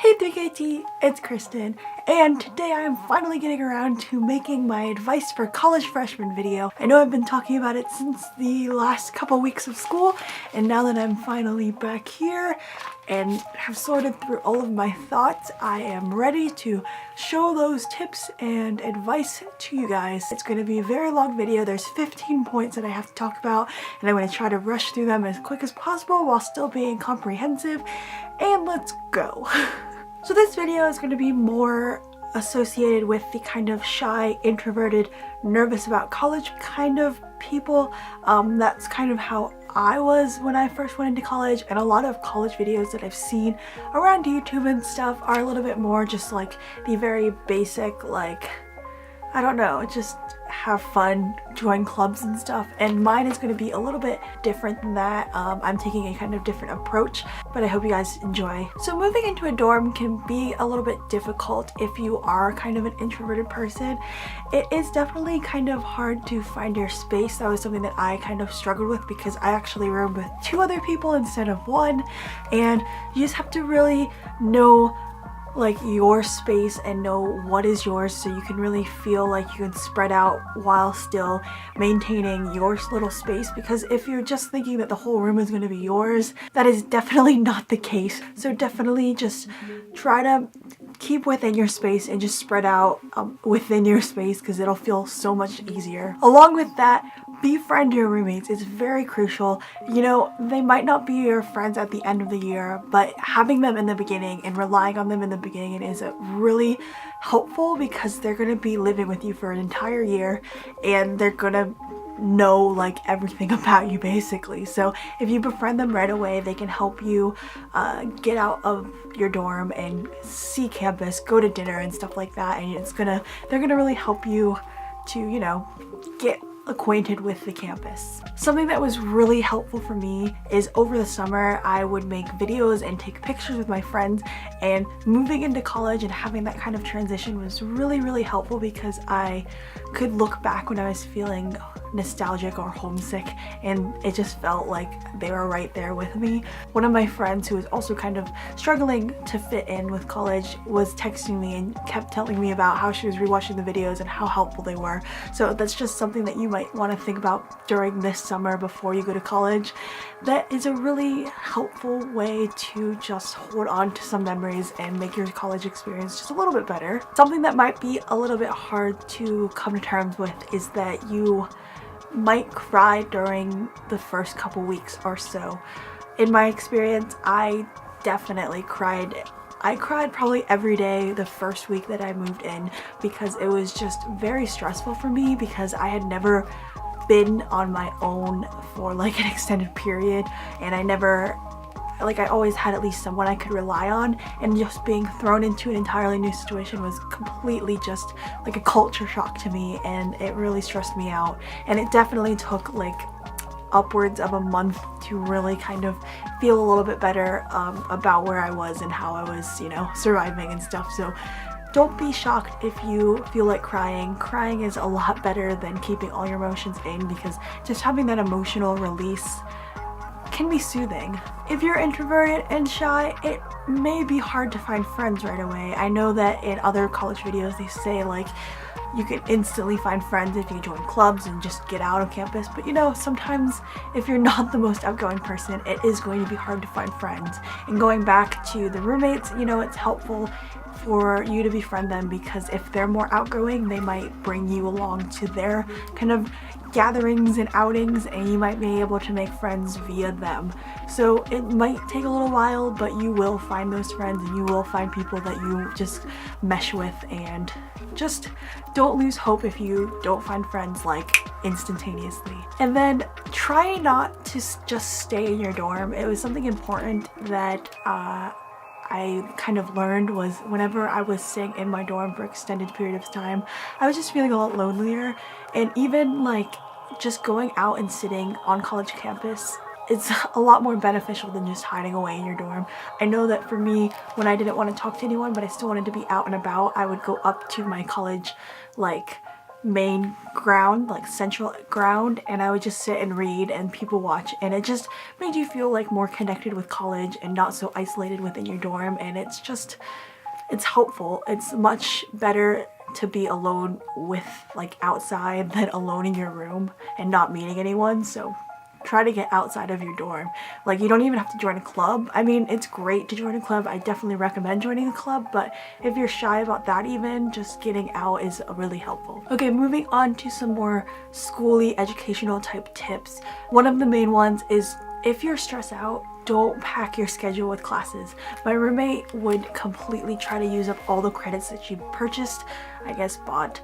Hey 3KT, it's Kristen, and today I am finally getting around to making my advice for college freshman video. I know I've been talking about it since the last couple weeks of school, and now that I'm finally back here and have sorted through all of my thoughts, I am ready to show those tips and advice to you guys. It's going to be a very long video. There's 15 points that I have to talk about, and I'm going to try to rush through them as quick as possible while still being comprehensive, and let's go. So this video is going to be more associated with the kind of shy, introverted, nervous about college kind of people. That's kind of how I was when I first went into college, and a lot of college videos that I've seen around YouTube and stuff are a little bit more just like the very basic, like, I don't know, just have fun, join clubs and stuff, and mine is going to be a little bit different than that. I'm taking a kind of different approach, but I hope you guys enjoy. So moving into a dorm can be a little bit difficult if you are kind of an introverted person. It is definitely kind of hard to find your space. That was something that I kind of struggled with because I actually roomed with 2 other people instead of 1, and you just have to really know like your space and know what is yours, so you can really feel like you can spread out while still maintaining your little space. Because if you're just thinking that the whole room is going to be yours, that is definitely not the case. So definitely just try to keep within your space and just spread out within your space, because it'll feel so much easier. Along with that, befriend your roommates. It's very crucial. You know, they might not be your friends at the end of the year, but having them in the beginning and relying on them in the beginning is really helpful, because they're going to be living with you for an entire year and they're going to know like everything about you basically. So if you befriend them right away, they can help you get out of your dorm and see campus, go to dinner and stuff like that, and they're gonna really help you to, you know, get acquainted with the campus. Something that was really helpful for me is over the summer I would make videos and take pictures with my friends, and moving into college and having that kind of transition was really helpful, because I could look back when I was feeling nostalgic or homesick and it just felt like they were right there with me. One of my friends who was also kind of struggling to fit in with college was texting me and kept telling me about how she was rewatching the videos and how helpful they were. So that's just something that you might want to think about during this summer before you go to college. That is a really helpful way to just hold on to some memories and make your college experience just a little bit better. Something that might be a little bit hard to come to terms with is that you might cry during the first couple weeks or so. In my experience, I definitely cried. I cried probably every day the first week that I moved in, because it was just very stressful for me, because I had never been on my own for like an extended period, and I always had at least someone I could rely on, and just being thrown into an entirely new situation was completely just like a culture shock to me, and it really stressed me out. And it definitely took like upwards of a month to really kind of feel a little bit better about where I was and how I was, you know, surviving and stuff. So don't be shocked if you feel like crying. Crying is a lot better than keeping all your emotions in, because just having that emotional release can be soothing. If you're introverted and shy, it may be hard to find friends right away. I know that in other college videos they say like you can instantly find friends if you join clubs and just get out of campus, but you know, sometimes if you're not the most outgoing person, it is going to be hard to find friends. And going back to the roommates, you know, it's helpful for you to befriend them, because if they're more outgoing, they might bring you along to their kind of gatherings and outings, and you might be able to make friends via them. So it might take a little while, but you will find those friends and you will find people that you just mesh with, and just don't lose hope if you don't find friends like instantaneously. And then try not to just stay in your dorm. It was something important that I kind of learned was whenever I was staying in my dorm for extended period of time, I was just feeling a lot lonelier, and even like just going out and sitting on college campus, it's a lot more beneficial than just hiding away in your dorm. I know that for me, when I didn't want to talk to anyone but I still wanted to be out and about, I would go up to my college like main ground, like central ground, and I would just sit and read and people watch, and it just made you feel like more connected with college and not so isolated within your dorm. And it's helpful. It's much better to be alone with like outside than alone in your room and not meeting anyone. So try to get outside of your dorm. Like, you don't even have to join a club. I mean, it's great to join a club. I definitely recommend joining a club, but if you're shy about that, even just getting out is really helpful. Okay, moving on to some more schooly educational type tips. One of the main ones is, if you're stressed out, don't pack your schedule with classes. My roommate would completely try to use up all the credits that she purchased, I guess bought,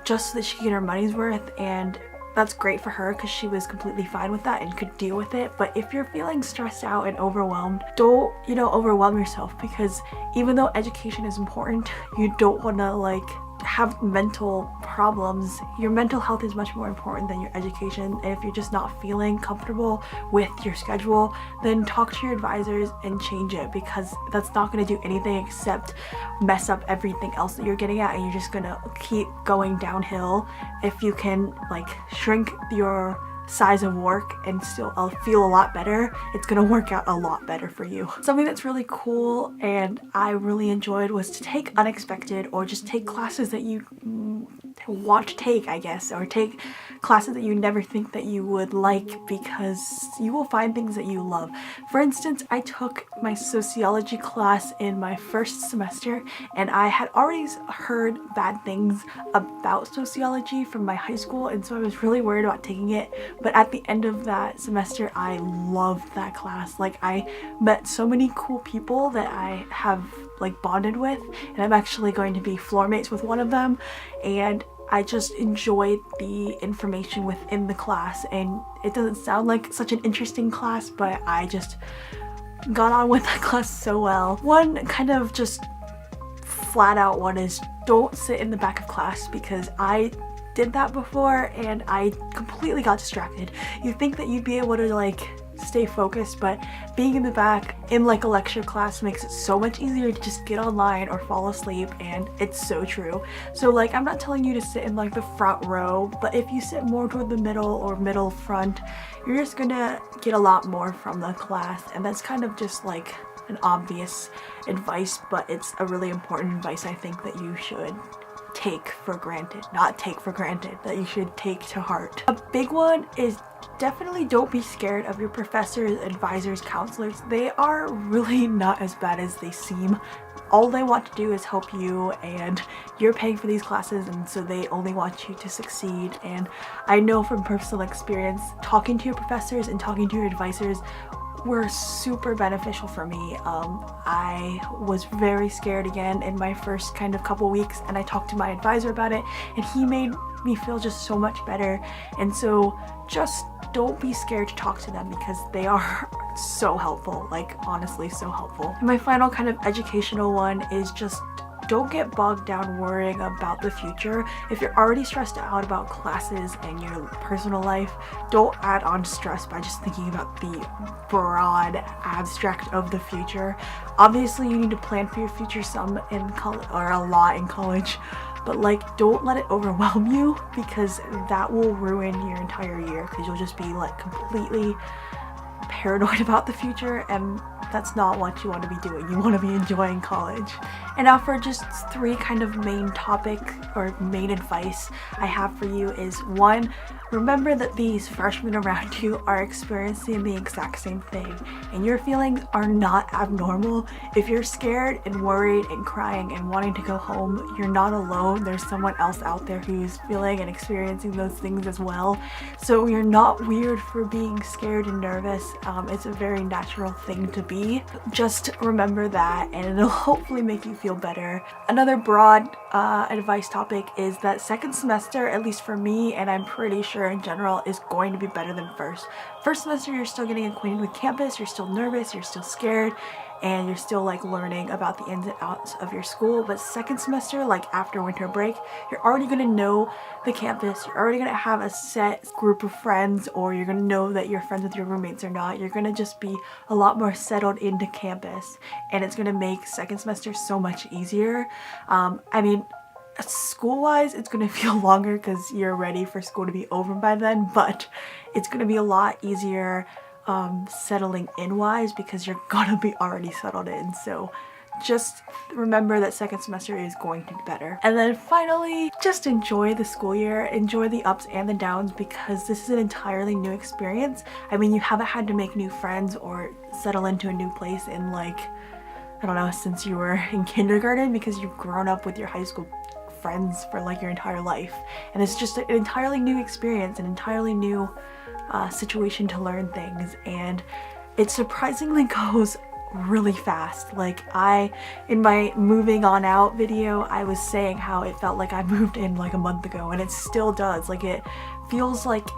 just so that she could get her money's worth, and that's great for her because she was completely fine with that and could deal with it. But if you're feeling stressed out and overwhelmed, don't, overwhelm yourself, because even though education is important, you don't want to like have mental problems. Your mental health is much more important than your education, and if you're just not feeling comfortable with your schedule, then talk to your advisors and change it, because that's not going to do anything except mess up everything else that you're getting at, and you're just gonna keep going downhill. If you can like shrink your size of work and still feel a lot better, it's gonna work out a lot better for you. Something that's really cool and I really enjoyed was to take unexpected, or just take classes that you want to take, I guess, or take classes that you never think that you would like, because you will find things that you love. For instance, I took my sociology class in my first semester, and I had already heard bad things about sociology from my high school, and so I was really worried about taking it. But at the end of that semester, I loved that class. Like, I met so many cool people that I have like bonded with, and I'm actually going to be floor mates with one of them, and I just enjoyed the information within the class. And it doesn't sound like such an interesting class, but I just got on with that class so well. One kind of just flat out one is, don't sit in the back of class, because I did that before and I completely got distracted. You think that you'd be able to like stay focused, but being in the back in like a lecture class makes it so much easier to just get online or fall asleep, and it's so true. So like, I'm not telling you to sit in like the front row, but if you sit more toward the middle or middle front, you're just gonna get a lot more from the class. And that's kind of just like an obvious advice, but it's a really important advice I think that you should take for granted, not take for granted, that you should take to heart. A big one is definitely don't be scared of your professors, advisors, counselors. They are really not as bad as they seem. All they want to do is help you, and you're paying for these classes, and so they only want you to succeed. And I know from personal experience, talking to your professors and talking to your advisors were super beneficial for me. I was very scared again in my first kind of couple weeks, and I talked to my advisor about it, and he made me feel just so much better. And so just don't be scared to talk to them, because they are so helpful, like honestly so helpful. And my final kind of educational one is just don't get bogged down worrying about the future. If you're already stressed out about classes and your personal life, don't add on stress by just thinking about the broad abstract of the future. Obviously you need to plan for your future some in college, or a lot in college, but like, don't let it overwhelm you, because that will ruin your entire year, because you'll just be like completely paranoid about the future, and that's not what you want to be doing. You want to be enjoying college. And now for just 3 kind of main topic or main advice I have for you is, 1, remember that these freshmen around you are experiencing the exact same thing, and your feelings are not abnormal. If you're scared and worried and crying and wanting to go home, you're not alone. There's someone else out there who's feeling and experiencing those things as well. So you're not weird for being scared and nervous. It's a very natural thing to be. Just remember that, and it'll hopefully make you feel better. Another broad advice topic is that second semester, at least for me, and I'm pretty sure in general, is going to be better than first. First semester, you're still getting acquainted with campus, you're still nervous, you're still scared, and you're still like learning about the ins and outs of your school. But second semester, like after winter break, you're already going to know the campus, you're already going to have a set group of friends, or you're going to know that you're friends with your roommates or not. You're going to just be a lot more settled into campus, and it's going to make second semester so much easier. I mean, school-wise, it's gonna feel longer because you're ready for school to be over by then, but it's gonna be a lot easier settling in-wise because you're gonna be already settled in. So just remember that second semester is going to be better. And then finally, just enjoy the school year, enjoy the ups and the downs, because this is an entirely new experience. I mean, you haven't had to make new friends or settle into a new place in like, I don't know, since you were in kindergarten, because you've grown up with your high school friends for like your entire life. And it's just an entirely new experience, an entirely new situation to learn things, and it surprisingly goes really fast. Like in my moving on out video, I was saying how it felt like I moved in like a month ago, and it still does. Like it feels like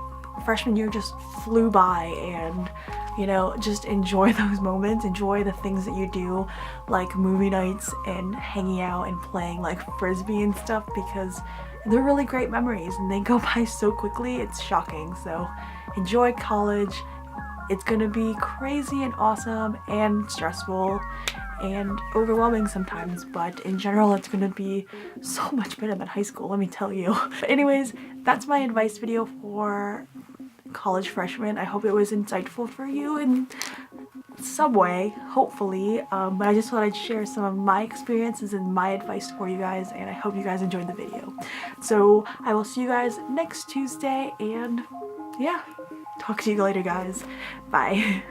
freshman year just flew by, and you know, just enjoy those moments, enjoy the things that you do, like movie nights and hanging out and playing like frisbee and stuff, because they're really great memories and they go by so quickly, it's shocking. So enjoy college. It's gonna be crazy and awesome and stressful and overwhelming sometimes, but in general it's gonna be so much better than high school, let me tell you. But anyways, that's my advice video for college freshmen. I hope it was insightful for you in some way, hopefully, but I just thought I'd share some of my experiences and my advice for you guys, and I hope you guys enjoyed the video. So I will see you guys next Tuesday, and yeah, talk to you later, guys. Bye.